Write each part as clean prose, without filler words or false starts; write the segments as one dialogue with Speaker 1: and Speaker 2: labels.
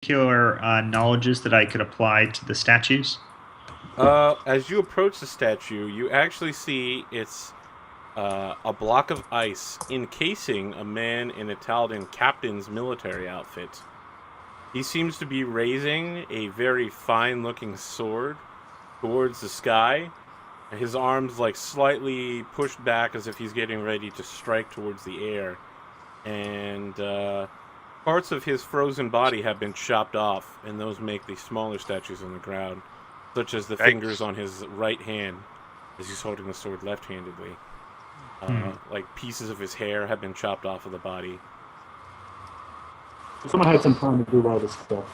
Speaker 1: particular knowledges that I could apply to the statues?
Speaker 2: As you approach the statue, you actually see it's a block of ice encasing a man in a Taldan captain's military outfit. He seems to be raising a very fine-looking sword towards the sky. His arms like slightly pushed back as if he's getting ready to strike towards the air. And parts of his frozen body have been chopped off, and those make the smaller statues on the ground, such as the fingers on his right hand as he's holding the sword left-handedly. Like pieces of his hair have been chopped off of the body.
Speaker 3: Someone had some time to do all this stuff.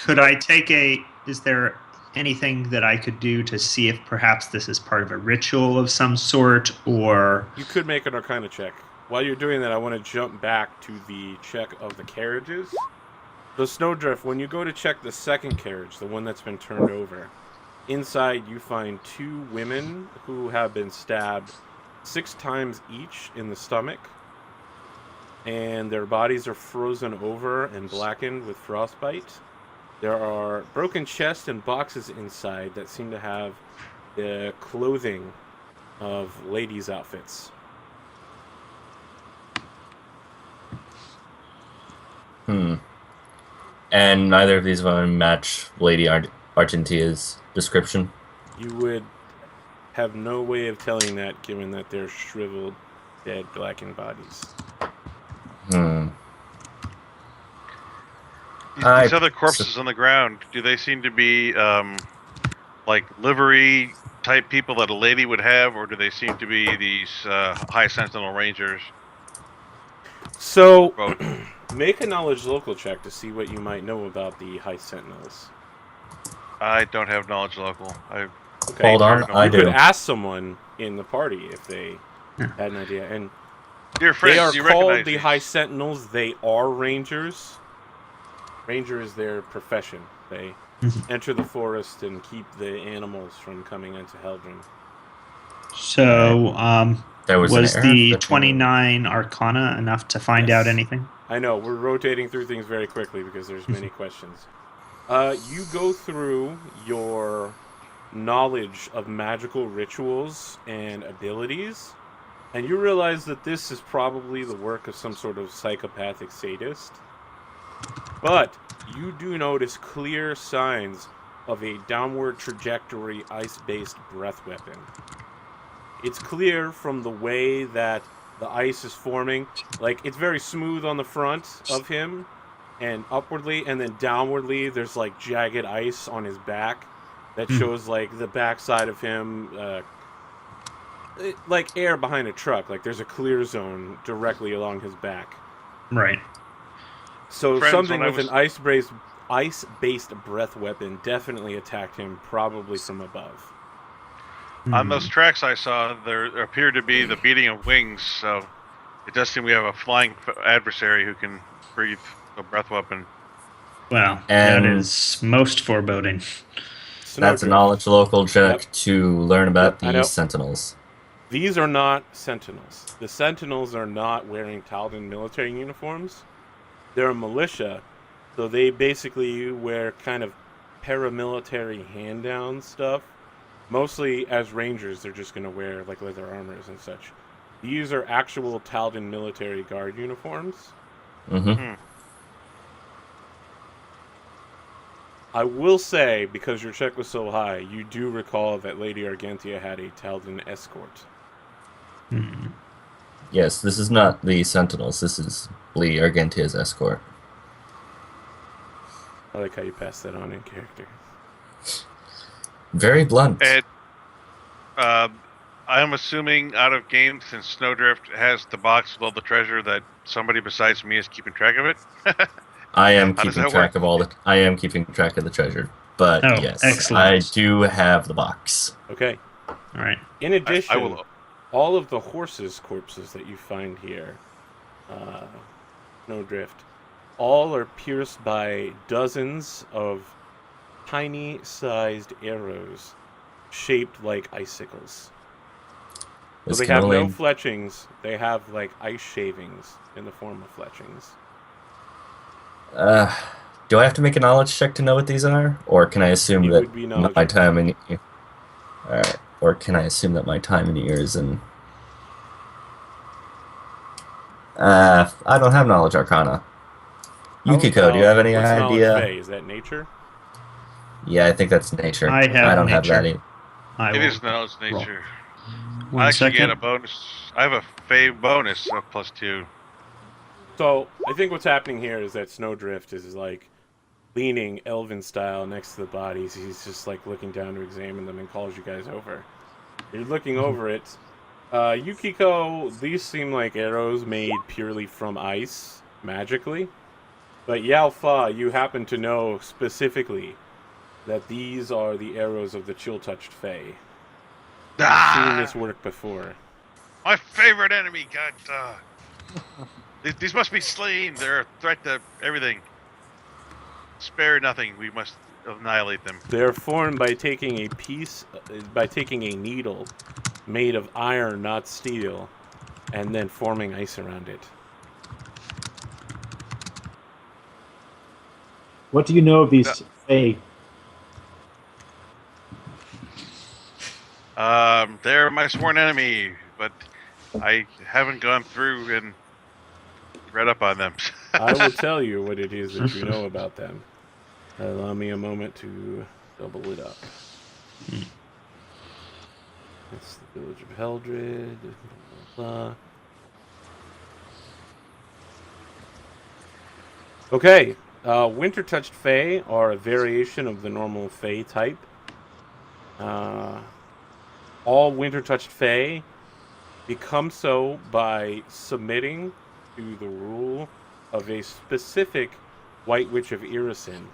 Speaker 1: Could I take a... Is there anything that I could do to see if perhaps this is part of a ritual of some sort, or...
Speaker 2: You could make an Arcana check. While you're doing that, I want to jump back to the check of the carriages. The Snowdrift, when you go to check the second carriage, the one that's been turned over, inside you find 2 women who have been stabbed 6 times each in the stomach, and their bodies are frozen over and blackened with frostbite. There are broken chests and boxes inside that seem to have the clothing of ladies' outfits.
Speaker 4: And neither of these women match Lady Argentia's description?
Speaker 2: You would have no way of telling that, given that they're shriveled, dead, blackened bodies.
Speaker 5: These other corpses on the ground, do they seem to be like livery type people that a lady would have, or do they seem to be these high sentinel rangers?
Speaker 2: So, make a knowledge local check to see what you might know about the high sentinels.
Speaker 5: I don't have knowledge local.
Speaker 2: Okay.
Speaker 4: Hold on, I
Speaker 2: you
Speaker 4: do.
Speaker 2: could ask someone in the party if they had an idea. And
Speaker 5: Dear friends,
Speaker 2: they are
Speaker 5: you
Speaker 2: called
Speaker 5: recognize
Speaker 2: the
Speaker 5: these?
Speaker 2: High Sentinels. They are rangers. Ranger is their profession. They enter the forest and keep the animals from coming into Heldren.
Speaker 1: So,
Speaker 4: There was
Speaker 1: was
Speaker 4: an error
Speaker 1: the
Speaker 4: that-
Speaker 1: 29 Arcana enough to find out anything?
Speaker 2: I know, we're rotating through things very quickly because there's many questions. You go through your knowledge of magical rituals and abilities, and you realize that this is probably the work of some sort of psychopathic sadist. But you do notice clear signs of a downward trajectory ice-based breath weapon. It's clear from the way that the ice is forming. Like, it's very smooth on the front of him, and upwardly, and then downwardly, there's, like, jagged ice on his back that shows, like, the backside of him, like air behind a truck. Like, there's a clear zone directly along his back.
Speaker 1: Right.
Speaker 2: So
Speaker 5: Friends,
Speaker 2: something
Speaker 5: when I
Speaker 2: with an ice-based breath weapon definitely attacked him, probably from above.
Speaker 5: On those tracks I saw, there appeared to be the beating of wings, so it does seem we have a flying adversary who can breathe a breath weapon.
Speaker 1: Well,
Speaker 4: And-
Speaker 1: that is most foreboding.
Speaker 4: That's a knowledge local check to learn about
Speaker 2: I know.
Speaker 4: the Sentinels.
Speaker 2: These are not Sentinels. The Sentinels are not wearing Taldan military uniforms. They're a militia, so they basically wear kind of paramilitary hand-down stuff. Mostly as rangers, they're just going to wear like leather armors and such. These are actual Taldan military guard uniforms. I will say, because your check was so high, you do recall that Lady Argentia had a Taldan escort.
Speaker 4: Yes, this is not the Sentinels. This is Lee Argentia's escort.
Speaker 2: I like how you passed that on in character.
Speaker 4: Very blunt.
Speaker 5: And I'm assuming out of game, since Snowdrift has the box with all the treasure, that somebody besides me is keeping track of it.
Speaker 4: I am
Speaker 5: How does
Speaker 4: keeping
Speaker 5: that
Speaker 4: track
Speaker 5: work?
Speaker 4: of all the. I am keeping track of the treasure, but
Speaker 1: Oh,
Speaker 4: yes,
Speaker 1: excellent.
Speaker 4: I do have the box.
Speaker 2: Okay.
Speaker 1: All right.
Speaker 2: In addition,
Speaker 5: I will.
Speaker 2: all of the horses' corpses that you find here, Snowdrift, all are pierced by dozens of tiny-sized arrows shaped like icicles. So
Speaker 4: This
Speaker 2: they
Speaker 4: can
Speaker 2: have
Speaker 4: only-
Speaker 2: no fletchings. They have like ice shavings in the form of fletchings.
Speaker 4: Do I have to make a knowledge check to know what these are, or can I assume
Speaker 2: It
Speaker 4: that
Speaker 2: would be
Speaker 4: my
Speaker 2: knowledge.
Speaker 4: time in or can I assume that my time in here is in? I don't have knowledge arcana.
Speaker 2: How
Speaker 4: Yukiko, do you
Speaker 2: about
Speaker 4: have any
Speaker 2: what's knowledge
Speaker 4: idea?
Speaker 2: Fey? Is that nature?
Speaker 4: Yeah, I think that's nature.
Speaker 1: I
Speaker 4: I
Speaker 1: have
Speaker 4: don't have that
Speaker 1: nature.
Speaker 4: either.
Speaker 1: I
Speaker 5: It
Speaker 1: will
Speaker 5: is knowledge
Speaker 1: roll.
Speaker 5: nature. I
Speaker 1: 1
Speaker 5: actually get
Speaker 1: second.
Speaker 5: a bonus. I have a fave bonus of +2.
Speaker 2: So I think what's happening here is that Snowdrift is like leaning elven style next to the bodies. He's just like looking down to examine them and calls you guys over. You're looking over it. Yukiko, these seem like arrows made purely from ice, magically. But Yalfa, you happen to know specifically that these are the arrows of the chill-touched Fae. You've seen this work before.
Speaker 5: My favorite enemy got. These must be slain. They're a threat to everything. Spare nothing. We must annihilate them.
Speaker 2: They're formed by taking a needle made of iron, not steel, and then forming ice around it.
Speaker 3: What do you know of these Fae?
Speaker 5: They're my sworn enemy, but I haven't gone through and read up on them.
Speaker 2: I will tell you what it is that you know about them. Allow me a moment to double it up. It's the village of Heldred. Blah, blah, blah. Okay, Winter Touched Fae are a variation of the normal Fae type. All Winter Touched Fae become so by submitting to the rule of a specific White Witch of Irisin.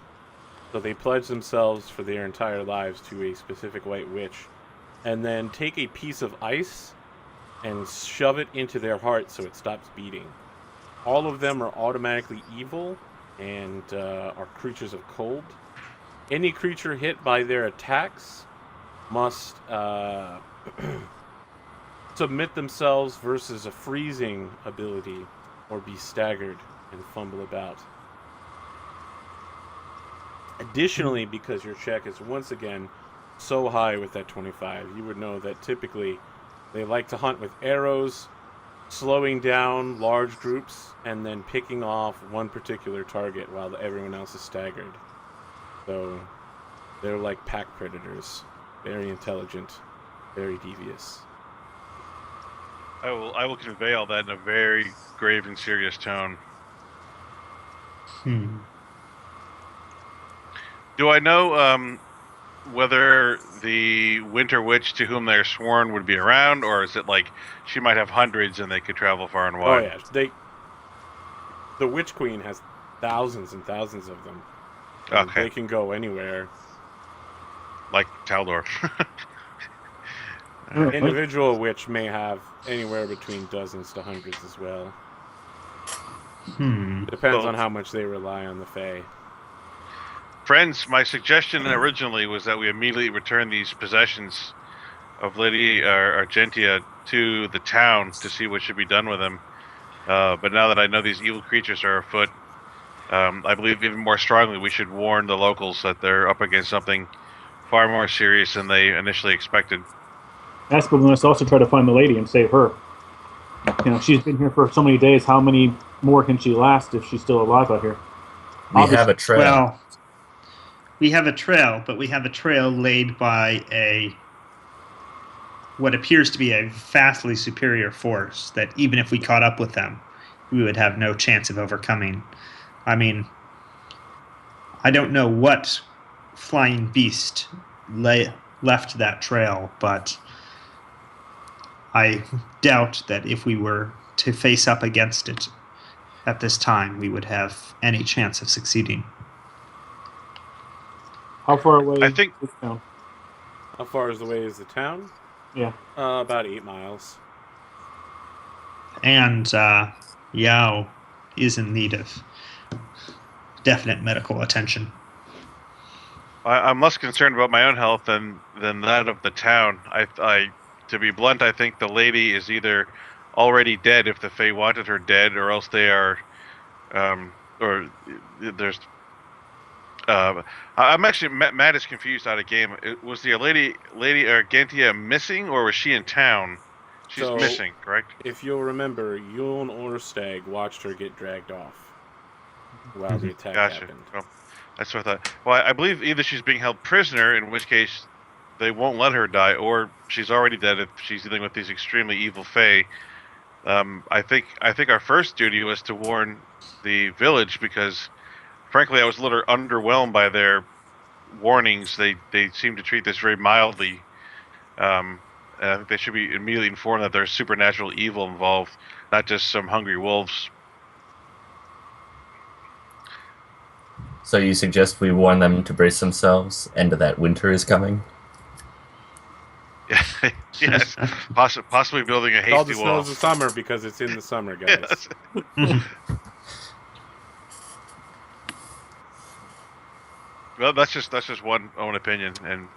Speaker 2: So they pledge themselves for their entire lives to a specific White Witch, and then take a piece of ice and shove it into their heart so it stops beating. All of them are automatically evil and are creatures of cold. Any creature hit by their attacks must submit themselves versus a freezing ability or be staggered and fumble about. Additionally, because your check is once again so high with that 25, you would know that typically they like to hunt with arrows, slowing down large groups, and then picking off one particular target while everyone else is staggered. So they're like pack predators. Very intelligent, very devious.
Speaker 5: I will convey all that in a very grave and serious tone. Do I know whether the Winter Witch to whom they're sworn would be around, or is it like she might have hundreds and they could travel far and wide?
Speaker 2: Oh yeah, the Witch Queen has thousands and thousands of them.
Speaker 5: Okay.
Speaker 2: They can go anywhere.
Speaker 5: Like Taldor.
Speaker 2: An individual witch may have anywhere between dozens to hundreds as well. Depends on how much they rely on the Fae.
Speaker 5: Friends, my suggestion originally was that we immediately return these possessions of Lady Argentia to the town to see what should be done with them. But now that I know these evil creatures are afoot, I believe even more strongly we should warn the locals that they're up against something far more serious than they initially expected.
Speaker 3: Yes, but we must also try to find the lady and save her. You know, she's been here for so many days. How many more can she last if she's still alive out here?
Speaker 4: We have a trail.
Speaker 1: Well, we have a trail, but we have a trail laid by what appears to be a vastly superior force that even if we caught up with them, we would have no chance of overcoming. I mean, I don't know what flying beast left that trail, but I doubt that if we were to face up against it at this time, we would have any chance of succeeding.
Speaker 3: How far away
Speaker 5: I think-
Speaker 3: is this town?
Speaker 2: How far is the way is the town?
Speaker 3: Yeah.
Speaker 2: About 8 miles.
Speaker 1: And Yao is in need of definite medical attention.
Speaker 5: I'm less concerned about my own health than that of the town. To be blunt, I think the lady is either already dead if the Fae wanted her dead, or else they are or there's. I'm actually Matt is confused out of game. Was the Lady Argentia missing, or was she in town? She's
Speaker 2: So,
Speaker 5: missing, correct?
Speaker 2: If you'll remember, Yuln Orstag watched her get dragged off while the attack
Speaker 5: Gotcha.
Speaker 2: happened.
Speaker 5: Well, that's what I thought. Well, I believe either she's being held prisoner, in which case they won't let her die, or she's already dead if she's dealing with these extremely evil fae. I think our first duty was to warn the village because, frankly, I was a little underwhelmed by their warnings. They seem to treat this very mildly. And I think they should be immediately informed that there's supernatural evil involved, not just some hungry wolves.
Speaker 4: So you suggest we warn them to brace themselves and that winter is coming?
Speaker 5: Yes, possibly building a
Speaker 2: All the
Speaker 5: hasty wall.
Speaker 2: snows of summer because it's in the summer, guys.
Speaker 5: Yes. Well, that's just one own opinion, and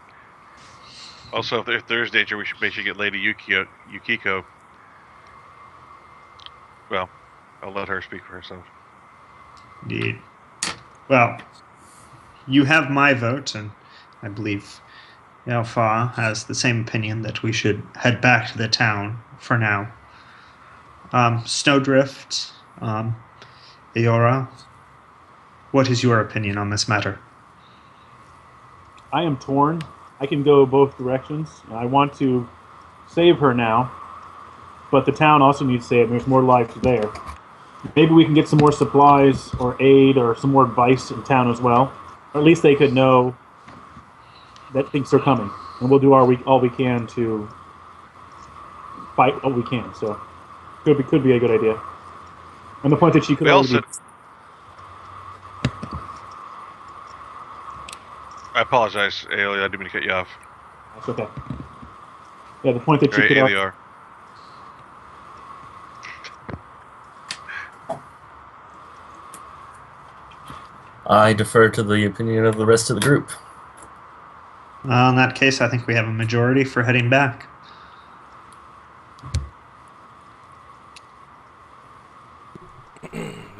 Speaker 5: also if there's danger, we should basically get Lady Yukiko. Well, I'll let her speak for herself.
Speaker 1: Indeed. Well, you have my vote, and I believe Alpha has the same opinion that we should head back to the town for now. Snowdrift, Eora, what is your opinion on this matter?
Speaker 3: I am torn. I can go both directions. I want to save her now, but the town also needs saving. There's more lives there. Maybe we can get some more supplies or aid or some more advice in town as well. Or at least they could know that things are coming, and we'll do all we can to fight what we can. So, could be a good idea. And the point that she could
Speaker 5: We
Speaker 3: already
Speaker 5: also- I apologize, Aelia. I didn't mean to cut you off.
Speaker 3: That's okay. Yeah, the point that she
Speaker 5: Or
Speaker 3: could.
Speaker 5: Aeliar.
Speaker 4: I defer to the opinion of the rest of the group.
Speaker 1: In that case, I think we have a majority for heading back.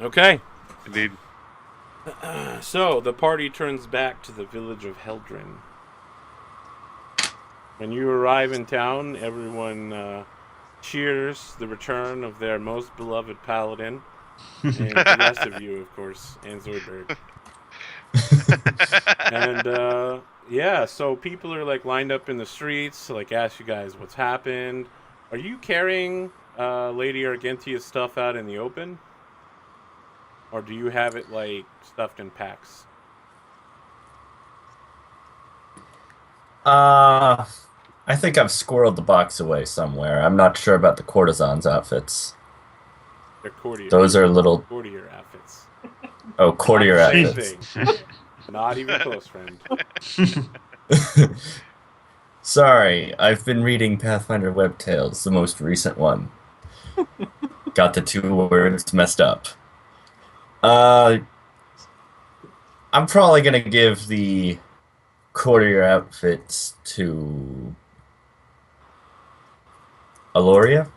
Speaker 2: Okay.
Speaker 5: Indeed.
Speaker 2: So, the party turns back to the village of Heldrin. When you arrive in town, everyone cheers the return of their most beloved paladin. And the rest of you, of course, and Zoidberg. And, yeah, so people are, like, lined up in the streets to, like, ask you guys what's happened. Are you carrying Lady Argentia's stuff out in the open? Or do you have it, like, stuffed in packs?
Speaker 4: I think I've squirreled the box away somewhere. I'm not sure about the courtesans' outfits.
Speaker 2: They're courtier.
Speaker 4: Those are little...
Speaker 2: Courtier outfits.
Speaker 4: Oh, courtier
Speaker 2: Not the
Speaker 4: outfits.
Speaker 2: same thing. Not even close, friend.
Speaker 4: Sorry, I've been reading Pathfinder Web Tales, the most recent one. Got the two words messed up. I'm probably gonna give the courtier outfits to Eliora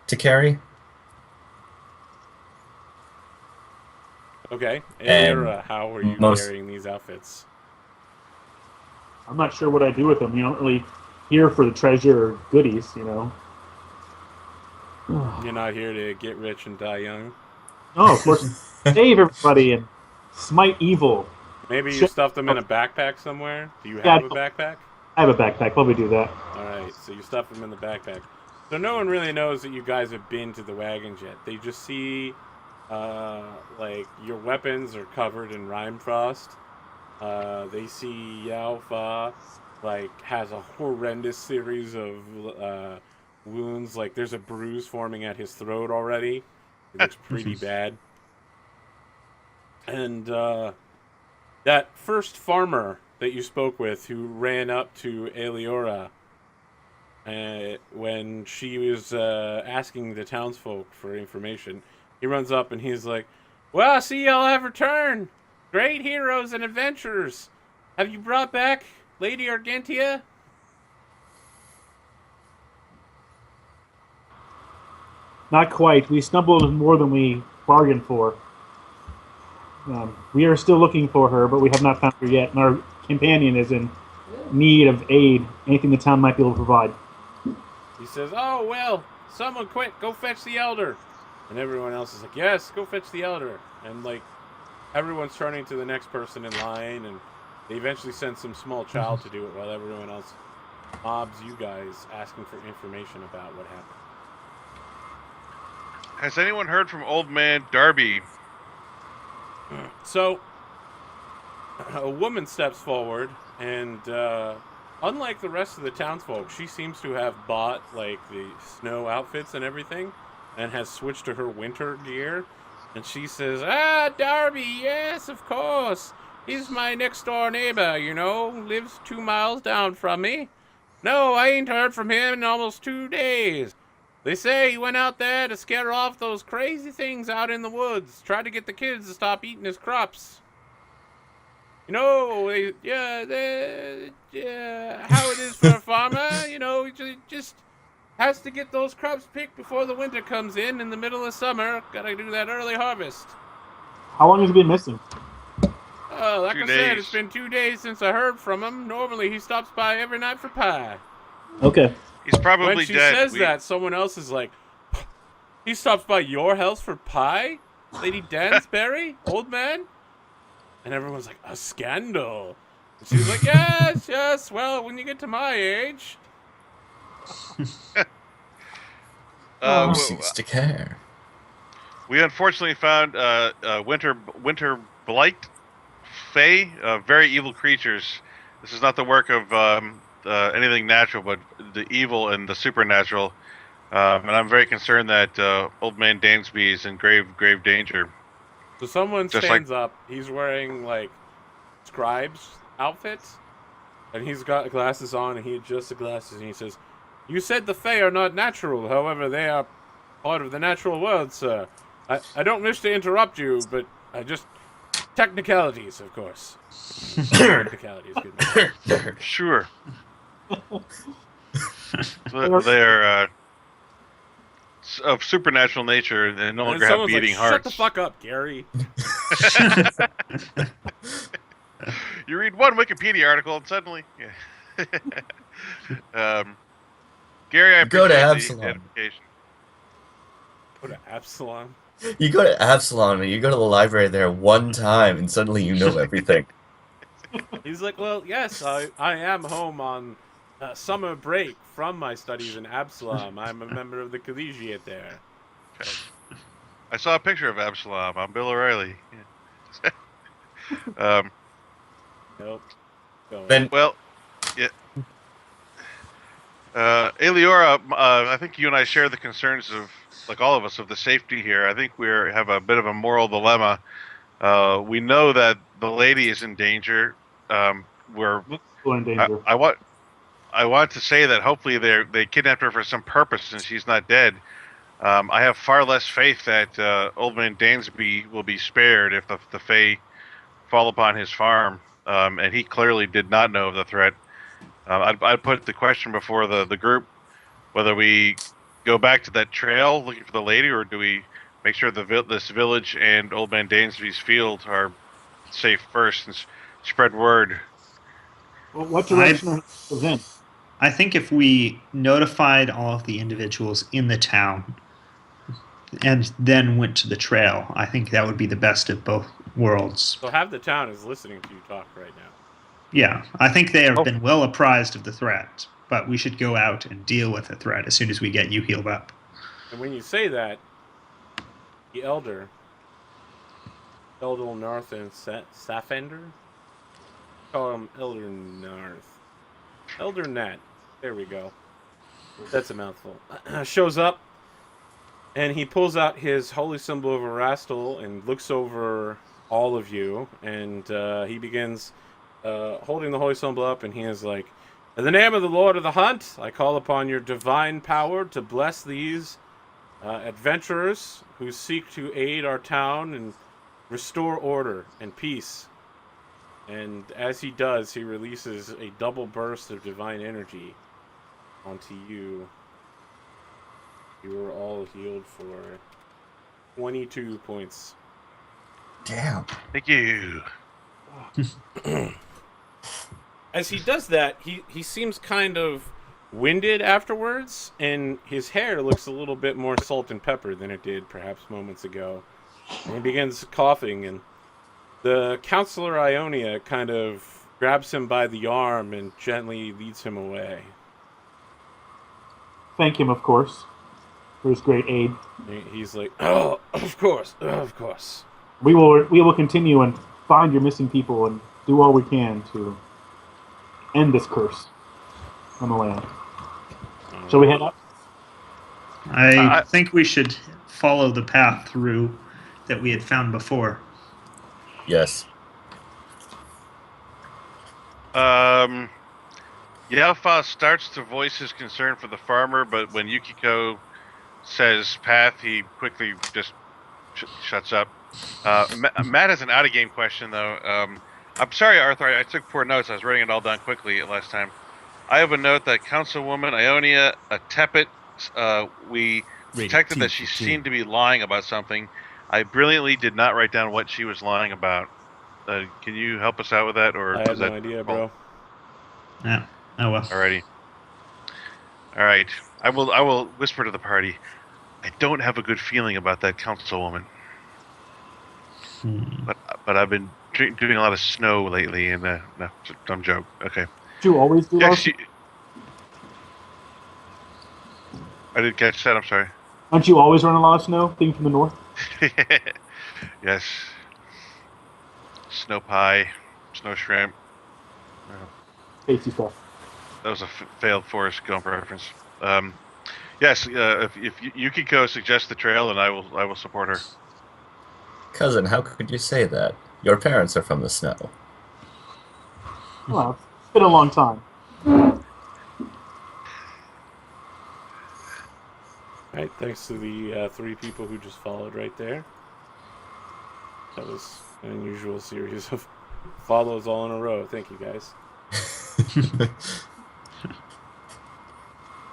Speaker 4: to carry.
Speaker 2: Okay.
Speaker 4: And
Speaker 2: Eliora, how are you
Speaker 4: most-
Speaker 2: carrying these outfits?
Speaker 3: I'm not sure what I do with them. You don't really here for the treasure or goodies, you know.
Speaker 2: You're not here to get rich and die young.
Speaker 3: Oh, of course, save everybody and smite evil.
Speaker 2: Maybe you
Speaker 3: Shit.
Speaker 2: stuffed them in a backpack somewhere? Do you
Speaker 3: Yeah,
Speaker 2: have a backpack?
Speaker 3: I have a backpack. Probably do that.
Speaker 2: Alright, so you stuff them in the backpack. So no one really knows that you guys have been to the wagons yet. They just see, like, your weapons are covered in rime frost. They see Yalfa, like, has a horrendous series of wounds. Like, there's a bruise forming at his throat already. It looks pretty bad. And that first farmer that you spoke with who ran up to Eliora when she was asking the townsfolk for information, he runs up and he's like, "Well, I see y'all have returned. Great heroes and adventurers. Have you brought back Lady Argentia?"
Speaker 3: Not quite. We stumbled more than we bargained for. We are still looking for her, but we have not found her yet, and our companion is in need of aid. Anything the town might be able to provide.
Speaker 2: He says, "Oh well, someone quick, go fetch the elder." And everyone else is like, "Yes, go fetch the elder." And like everyone's turning to the next person in line, and they eventually send some small child to do it while everyone else mobs you guys asking for information about what happened.
Speaker 5: Has anyone heard from Old Man Darby?
Speaker 2: So, a woman steps forward, and unlike the rest of the townsfolk, she seems to have bought like the snow outfits and everything, and has switched to her winter gear. And she says, "Ah, Darby, yes, of course. He's my next door neighbor, you know, lives 2 miles down from me. No, I ain't heard from him in almost 2 days. They say he went out there to scare off those crazy things out in the woods, tried to get the kids to stop eating his crops. You know, how it is for a farmer, you know, he just has to get those crops picked before the winter comes in the middle of summer. Gotta do that early harvest."
Speaker 3: How long has he been missing?
Speaker 2: Like
Speaker 5: 2
Speaker 2: I said,
Speaker 5: days.
Speaker 2: it's been 2 days since I heard from him. Normally he stops by every night for pie.
Speaker 3: Okay.
Speaker 5: He's probably
Speaker 2: When she
Speaker 5: dead.
Speaker 2: says that, someone else is like, "He stops by your house for pie? Lady Dansbury? Old man?" And everyone's like, "A scandal." And she's like, "Yes, yes, well, when you get to my age."
Speaker 4: Who
Speaker 5: Who
Speaker 4: seems to care?
Speaker 5: we unfortunately found winter blight, fae, very evil creatures. This is not the work of anything natural, but the evil and the supernatural. And I'm very concerned that Old Man Dansby is in grave danger.
Speaker 2: So someone
Speaker 5: Just
Speaker 2: stands up. He's wearing, like, scribe's outfits. And he's got glasses on, and he adjusts the glasses, and he says, "You said the Fae are not natural. However, they are part of the natural world, sir. I don't wish to interrupt you, but I just... Technicalities, of course." Technicalities, good man.
Speaker 5: Sure. They are of supernatural nature and no
Speaker 2: And
Speaker 5: longer have
Speaker 2: someone's
Speaker 5: beating
Speaker 2: like,
Speaker 5: hearts.
Speaker 2: "Shut the fuck up, Gary."
Speaker 5: You read one Wikipedia article and suddenly, yeah. Gary, I
Speaker 4: Go to
Speaker 5: appreciate the
Speaker 4: Absalom.
Speaker 5: identification.
Speaker 2: Go to Absalom.
Speaker 4: You go to Absalom and you go to the library there one time and suddenly you know everything.
Speaker 2: He's like, "Well, yes, I am home on summer break from my studies in Absalom. I'm a member of the collegiate there."
Speaker 5: Okay. I saw a picture of Absalom. I'm Bill O'Reilly. Yeah.
Speaker 2: Nope. Go
Speaker 4: Then
Speaker 5: Well, yeah. Eliora, I think you and I share the concerns of, like all of us, of the safety here. I think we have a bit of a moral dilemma. We know that the lady is in danger. We're
Speaker 3: We're in danger.
Speaker 5: I want to say that hopefully they kidnapped her for some purpose and she's not dead. I have far less faith that Old Man Dansby will be spared if the Fae fall upon his farm, and he clearly did not know of the threat. I'd put the question before the group whether we go back to that trail looking for the lady, or do we make sure this village and Old Man Dansby's field are safe first and spread word.
Speaker 3: Well, what direction are we in?
Speaker 1: I think if we notified all of the individuals in the town and then went to the trail, I think that would be the best of both worlds.
Speaker 2: So half the town is listening to you talk right now.
Speaker 1: Yeah, I think they have been well apprised of the threat, but we should go out and deal with the threat as soon as we get you healed up.
Speaker 2: And when you say that, the elder Narth and Pathfinder, call him Elder Narth. Elder Nat. There we go. That's a mouthful. Shows up, and he pulls out his holy symbol of Erastil and looks over all of you, and he begins holding the holy symbol up, and he is like, "In the name of the Lord of the Hunt, I call upon your divine power to bless these adventurers who seek to aid our town and restore order and peace." And as he does, he releases a double burst of divine energy onto you. You are all healed for 22 points.
Speaker 4: Damn.
Speaker 5: Thank you.
Speaker 2: As he does that, he seems kind of winded afterwards, and his hair looks a little bit more salt and pepper than it did perhaps moments ago. And he begins coughing, and the counselor Ionia kind of grabs him by the arm and gently leads him away.
Speaker 3: Thank him, of course, for his great aid.
Speaker 2: He's like, "Oh, of course, of course."
Speaker 3: We will continue and find your missing people and do all we can to end this curse on the land. Shall we head up?
Speaker 1: I think we should follow the path through that we had found before.
Speaker 4: Yes.
Speaker 5: Yalfa starts to voice his concern for the farmer, but when Yukiko says path, he quickly just shuts up. Matt has an out-of-game question, though. I'm sorry, Arthur, I took poor notes. I was writing it all down quickly last time. I have a note that Councilwoman Ionia Tepet, we detected that she seemed to be lying about something. I brilliantly did not write down what she was lying about. Can you help us out with that? Or
Speaker 2: I have no idea, bro.
Speaker 1: Yeah. Oh well.
Speaker 5: Alrighty. Alright. I will whisper to the party. I don't have a good feeling about that councilwoman. But I've been doing a lot of snow lately, and no, it's a dumb joke. Okay.
Speaker 3: Do you always do
Speaker 5: Yes,
Speaker 3: those?
Speaker 5: I didn't catch that. I'm sorry.
Speaker 3: Don't you always run a lot of snow, being from the north?
Speaker 5: Yes. Snow pie, snow shrimp.
Speaker 3: Tasty stuff.
Speaker 5: That was a failed Forrest Gump reference. Yes. If Yukiko suggests the trail, then I will support her.
Speaker 4: Cousin, how could you say that? Your parents are from the snow.
Speaker 3: Well, it's been a long time.
Speaker 2: Right, thanks to the 3 people who just followed right there. That was an unusual series of follows all in a row. Thank you, guys.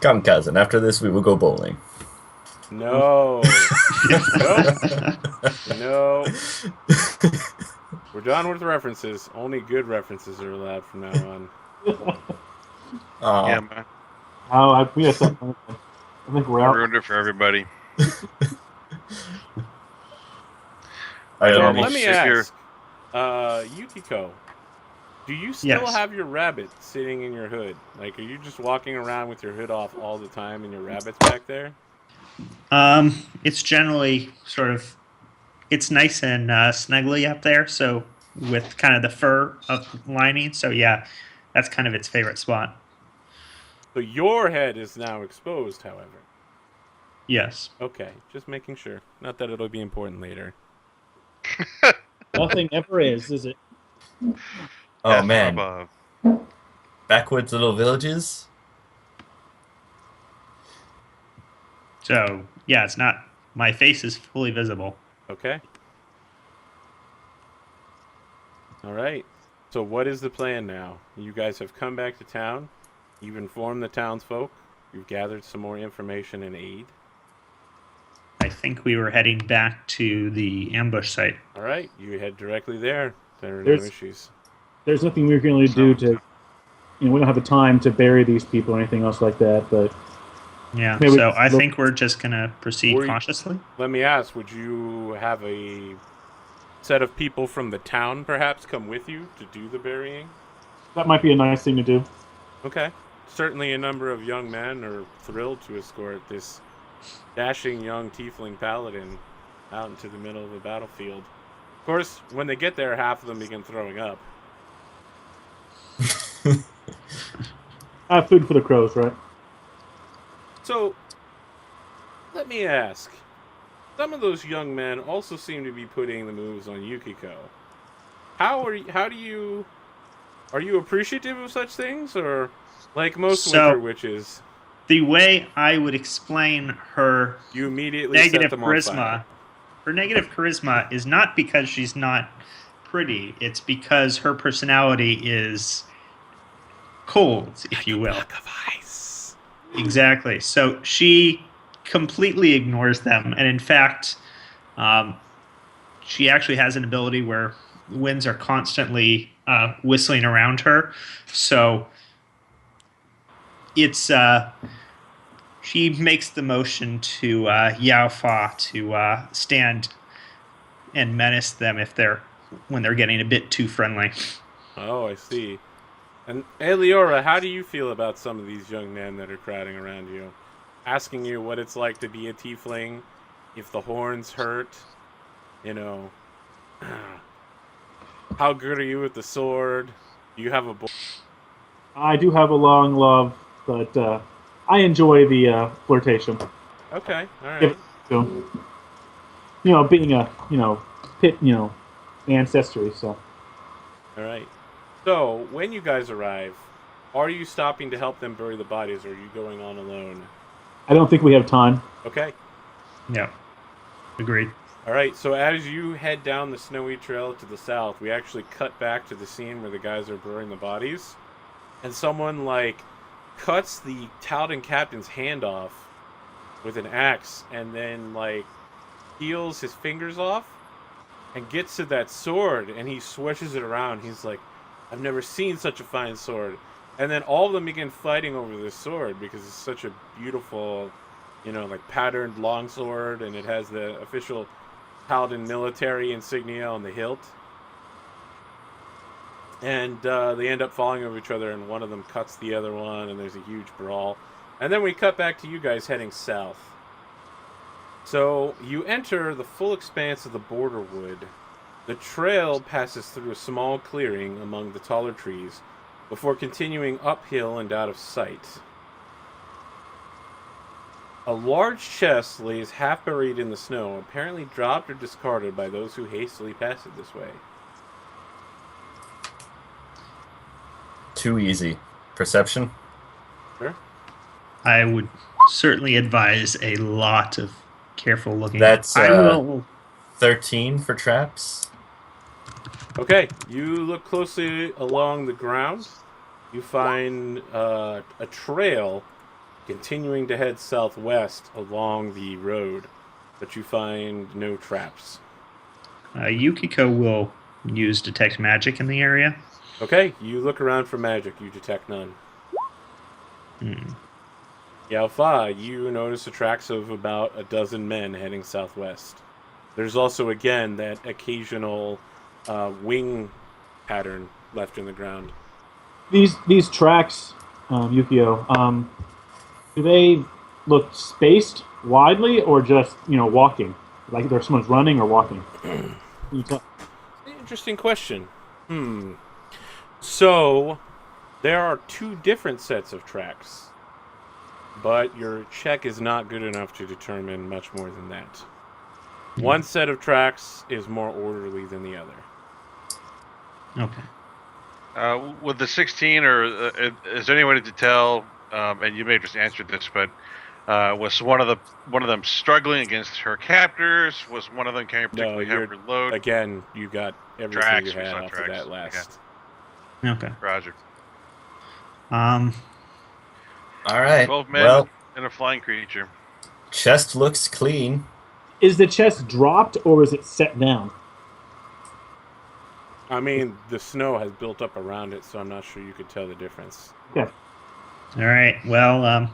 Speaker 4: Come, cousin, after this we will go bowling.
Speaker 2: No. No. We're done with references. Only good references are allowed from now on.
Speaker 5: Yeah, man.
Speaker 3: Oh, we have something. I think we're
Speaker 5: I
Speaker 3: out.
Speaker 5: ruined it for everybody.
Speaker 2: Let me ask, Yukiko, do you still have your rabbit sitting in your hood? Like, are you just walking around with your hood off all the time and your rabbit's back there?
Speaker 1: It's generally sort of, it's nice and snuggly up there, so with kind of the fur of lining, so yeah, that's kind of its favorite spot.
Speaker 2: So your head is now exposed, however.
Speaker 1: Yes.
Speaker 2: Okay, just making sure. Not that it'll be important later.
Speaker 6: Nothing ever is it?
Speaker 4: Oh,
Speaker 5: Yes,
Speaker 4: man.
Speaker 5: above.
Speaker 4: Backwoods little villages?
Speaker 1: So, yeah, it's not, my face is fully visible.
Speaker 2: Okay. All right. So what is the plan now? You guys have come back to town. You've informed the townsfolk. You've gathered some more information and aid.
Speaker 1: I think we were heading back to the ambush site.
Speaker 2: All right. You head directly there. There are no
Speaker 3: There's-
Speaker 2: issues.
Speaker 3: There's nothing we can really do to, we don't have the time to bury these people or anything else like that, but
Speaker 1: Yeah,
Speaker 3: maybe
Speaker 1: so I
Speaker 3: look-
Speaker 1: think we're just going to proceed
Speaker 2: Were you-
Speaker 1: cautiously.
Speaker 2: Let me ask, would you have a set of people from the town perhaps come with you to do the burying?
Speaker 3: that might be a nice thing to do.
Speaker 2: Okay. Certainly a number of young men are thrilled to escort this dashing young tiefling paladin out into the middle of a battlefield. Of course, when they get there, half of them begin throwing up.
Speaker 3: I have food for the crows, right?
Speaker 2: So, let me ask. Some of those young men also seem to be putting the moves on Yukiko. Are you appreciative of such things, or like most
Speaker 1: So-
Speaker 2: winter witches,
Speaker 1: The way I would explain her
Speaker 2: you immediately set
Speaker 1: negative
Speaker 2: them on
Speaker 1: charisma,
Speaker 2: fire?
Speaker 1: her negative charisma is not because she's not pretty. It's because her personality is cold, if you will.
Speaker 2: Block of ice.
Speaker 1: Exactly. So she completely ignores them, and in fact, She actually has an ability where winds are constantly whistling around her, so it's she makes the motion to Yao Fa to stand and menace them when they're getting a bit too friendly.
Speaker 2: Oh, I see. And Eliora, how do you feel about some of these young men that are crowding around you, asking you what it's like to be a tiefling, if the horns hurt, you know, how good are you with the sword? Do you have a
Speaker 3: I do have a long love, but I enjoy the flirtation.
Speaker 2: Okay, all
Speaker 3: Give
Speaker 2: right.
Speaker 3: it to being a pit ancestry. So
Speaker 2: All right. So, when you guys arrive, are you stopping to help them bury the bodies, or are you going on alone?
Speaker 3: I don't think we have time.
Speaker 2: Okay.
Speaker 1: Yeah, agreed.
Speaker 2: All right. So, as you head down the snowy trail to the south, we actually cut back to the scene where the guys are burying the bodies, and someone cuts the Taldan captain's hand off with an axe, and then peels his fingers off, and gets to that sword, and he swishes it around. He's like, I've never seen such a fine sword. And then all of them begin fighting over this sword because it's such a beautiful, patterned longsword, and it has the official Paladin military insignia on the hilt. And they end up falling over each other, and one of them cuts the other one, and there's a huge brawl. And then we cut back to you guys heading south. So you enter the full expanse of the border wood. The trail passes through a small clearing among the taller trees before continuing uphill and out of sight. A large chest lays half buried in the snow, apparently dropped or discarded by those who hastily pass it this way.
Speaker 4: Too easy. Perception?
Speaker 2: Sure.
Speaker 1: I would certainly advise a lot of careful looking.
Speaker 4: That's
Speaker 1: I will.
Speaker 4: 13 for traps.
Speaker 2: Okay, you look closely along the ground. You find a trail continuing to head southwest along the road, but you find no traps.
Speaker 1: Yukiko will use detect magic in the area.
Speaker 2: Okay, you look around for magic. You detect none. Yao Fa, you notice the tracks of about a dozen men heading southwest. There's also, again, that occasional wing pattern left in the ground.
Speaker 3: These tracks, Yukio, do they look spaced widely or just walking? Like there's someone's running or walking? Can you tell?
Speaker 2: Interesting question. So, there are two different sets of tracks, but your check is not good enough to determine much more than that. One set of tracks is more orderly than the other.
Speaker 1: Okay.
Speaker 5: With the 16, or is there any way to tell? And you may have just answered this, but was one of them struggling against her captors? Was one of them carrying a particularly heavy load?
Speaker 2: Again, you got everything
Speaker 5: Tracks,
Speaker 2: you had
Speaker 5: we saw
Speaker 2: off
Speaker 5: tracks.
Speaker 2: of that last.
Speaker 1: Okay.
Speaker 5: Roger.
Speaker 4: All right.
Speaker 5: 12 men
Speaker 4: Well,
Speaker 5: and a flying creature.
Speaker 4: chest looks clean.
Speaker 3: Is the chest dropped or is it set down?
Speaker 2: I mean, the snow has built up around it, so I'm not sure you could tell the difference.
Speaker 3: Okay.
Speaker 1: All right. Well,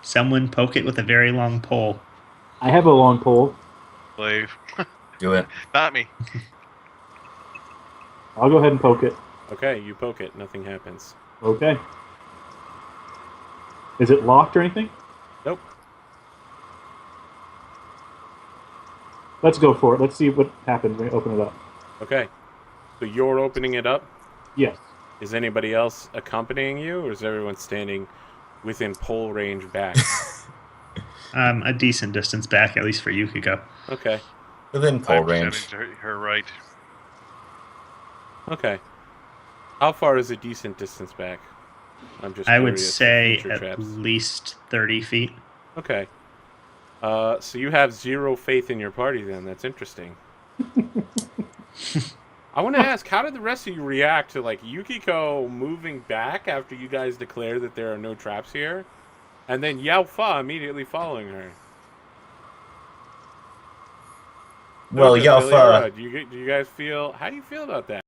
Speaker 1: someone poke it with a very long pole.
Speaker 3: I have a long pole.
Speaker 5: Slave.
Speaker 4: Do it.
Speaker 5: Not me.
Speaker 3: I'll go ahead and poke it.
Speaker 2: Okay, you poke it, nothing happens.
Speaker 3: Okay. Is it locked or anything?
Speaker 2: Nope.
Speaker 3: Let's go for it. Let's see what happens when we open it up.
Speaker 2: Okay. So you're opening it up?
Speaker 3: Yes.
Speaker 2: Is anybody else accompanying you, or is everyone standing within pole range back?
Speaker 1: A decent distance back, at least for Yukiko.
Speaker 2: Okay.
Speaker 4: Within pole
Speaker 5: 5%
Speaker 4: range.
Speaker 5: to her right.
Speaker 2: Okay. How far is a decent distance back? I'm just
Speaker 1: I would
Speaker 2: curious for
Speaker 1: say
Speaker 2: future
Speaker 1: at
Speaker 2: traps.
Speaker 1: least 30 feet.
Speaker 2: Okay. So you have zero faith in your party then. That's interesting. I want to ask, how did the rest of you react to Yukiko moving back after you guys declare that there are no traps here? And then Yao Fa immediately following her.
Speaker 4: Well,
Speaker 2: Lucas,
Speaker 4: Yalfa.
Speaker 2: do you guys feel? How do you feel about that?